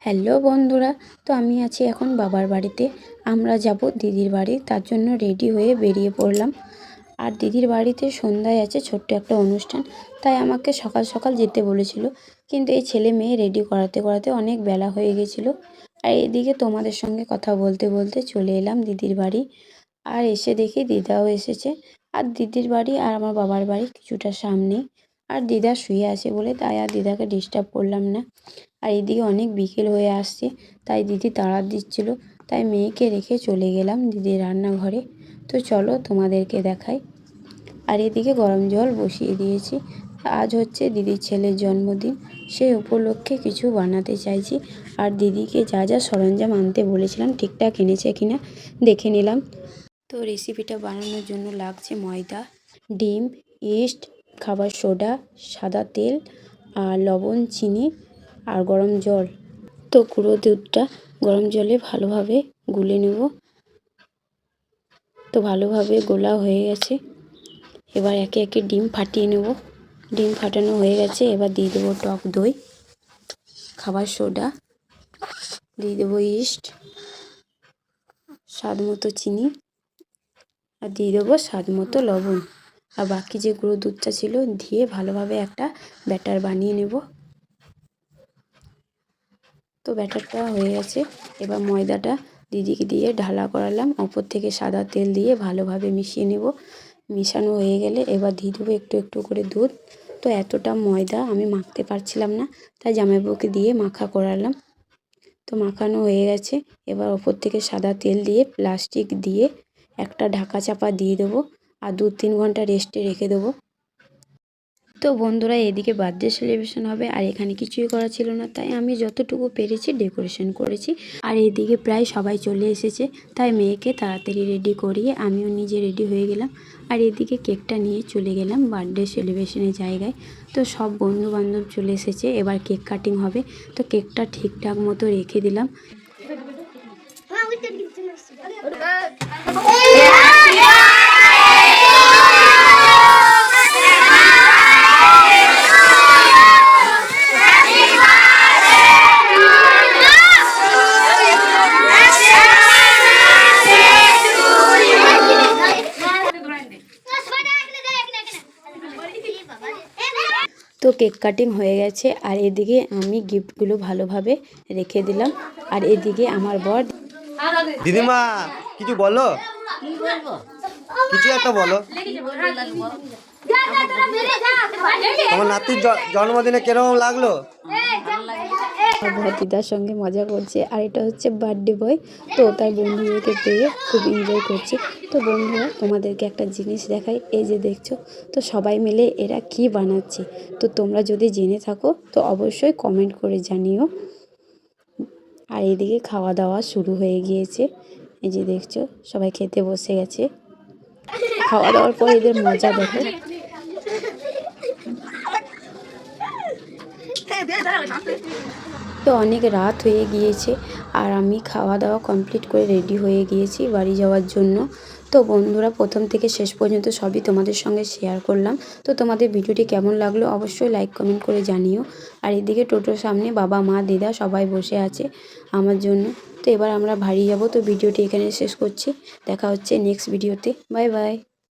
Hello বন্ধুরা, তো আমি আছি এখন বাবার বাড়িতে। আমরা যাব দিদির বাড়ি, তার জন্য রেডি হয়ে বেরিয়ে পড়লাম। আর দিদির বাড়িতে সন্ধ্যায় আছে ছোট্ট একটা অনুষ্ঠান, তাই আমাকে সকাল সকাল যেতে বলেছিল। কিন্তু এই ছেলে মেয়ে রেডি করাতে করাতে অনেক বেলা হয়ে গেছিলো। আর এদিকে তোমাদের সঙ্গে কথা বলতে বলতে চলে এলাম দিদির বাড়ি। আর এসে দেখি দিদাও এসেছে। আর দিদির বাড়ি আর আমার বাবার বাড়ি কিছুটা সামনেই। আর দিদা শুয়ে আছে বলে তাই আর দিদাকে ডিস্টার্ব করলাম না। আর এদিকে অনেক বিকেল হয়ে আসছে, তাই দিদি তাড়া দিচ্ছিল, তাই মেয়েকে রেখে চলে গেলাম দিদির রান্নাঘরে। তো চলো তোমাদেরকে দেখাই। আর এদিকে গরম জল বসিয়ে দিয়েছি। আজ হচ্ছে দিদির ছেলের জন্মদিন, সেই উপলক্ষে কিছু বানাতে চাইছি। আর দিদিকে যা যা সরঞ্জাম আনতে বলেছিলাম ঠিকঠাক এনেছে কিনা দেখে নিলাম। তো রেসিপিটা বানানোর জন্য লাগছে ময়দা, ডিম, ইস্ট, খাবার সোডা, সাদা তেল, আর লবণ, চিনি আর গরম জল। তো গুঁড়ো দুধটা গরম জলে ভালোভাবে গুলে নেব। তো ভালোভাবে গোলা হয়ে গেছে, এবার একে একে ডিম ফাটিয়ে নেব। ডিম ফাটানো হয়ে গেছে, এবার দিয়ে দেবো টক দই, খাবার সোডা, দিয়ে দেবো ইস্ট, স্বাদ মতো চিনি, আর দিয়ে দেবো স্বাদ মতো লবণ। আর বাকি যে গুঁড়ো দুধটা ছিল দিয়ে ভালোভাবে একটা ব্যাটার বানিয়ে নেব। তো ব্যাটারটা হয়ে গেছে, এবার ময়দাটা দিদিকে দিয়ে ঢালা করালাম, ওপর থেকে সাদা তেল দিয়ে ভালোভাবে মিশিয়ে নেব। মিশানো হয়ে গেলে এবার দিয়ে দেবো একটু একটু করে দুধ। তো এতটা ময়দা আমি মাখতে পারছিলাম না, তাই জামাইবাবুকে দিয়ে মাখা করালাম। তো মাখানো হয়ে গেছে, এবার ওপর থেকে সাদা তেল দিয়ে প্লাস্টিক দিয়ে একটা ঢাকা চাপা দিয়ে দেবো। আর 2-3 ঘন্টা রেস্টে রেখে দেবো। তো বন্ধুরা, এদিকে বার্থডে সেলিব্রেশন হবে আর এখানে কিছুই করা ছিল না, তাই আমি যতটুকু পেরেছি ডেকোরেশন করেছি। আর এদিকে প্রায় সবাই চলে এসেছে, তাই মেয়েকে তাড়াতাড়ি রেডি করিয়ে আমিও নিজে রেডি হয়ে গেলাম। আর এদিকে কেকটা নিয়ে চলে গেলাম বার্থডে সেলিব্রেশনের জায়গায়। তো সব বন্ধু বান্ধব চলে এসেছে, এবার কেক কাটিং হবে। তো কেকটা ঠিকঠাক মতো রেখে দিলাম। তো কেক কাটিং হয়ে গেছে, আর এদিকে আমি গিফটগুলো ভালোভাবে রেখে দিলাম। আর এদিকে আমার বর। দিদিমা কিছু বলো, কিছু একটা বলো। তোমার নাতির জন্মদিনে কেরকম লাগলো? বর দিদার সঙ্গে মজা করছে, আর এটা হচ্ছে বার্থডে বয়। তো তার বন্ধুদেরকে পেয়ে খুব এনজয় করছে। তো বন্ধুরা, তোমাদেরকে একটা জিনিস দেখাই, এই যে দেখছো, তো সবাই মিলে এরা কি বানাচ্ছে। তো তোমরা যদি জেনে থাকো তো অবশ্যই কমেন্ট করে জানিও। আর এদিকে খাওয়া দাওয়া শুরু হয়ে গিয়েছে, এই যে দেখছো সবাই খেতে বসে গেছে। খাওয়া দাওয়ার পর এদের মজা দেখো। তো অনেক রাত হয়ে গিয়েছে, আর আমি খাওয়া দাওয়া কমপ্লিট করে রেডি হয়ে গিয়েছি বাড়ি যাওয়ার জন্য। তো বন্ধুরা, প্রথম থেকে শেষ পর্যন্ত সবই তোমাদের সঙ্গে শেয়ার করলাম। তো তোমাদের ভিডিওটি কেমন লাগলো অবশ্যই লাইক কমেন্ট করে জানিও। আর এদিকে টোটোর সামনে বাবা মা দিদা সবাই বসে আছে আমার জন্য। তো এবার আমরা বাড়ি যাব। তো ভিডিওটি এখানে শেষ করছি, দেখা হচ্ছে নেক্সট ভিডিওতে। Bye bye.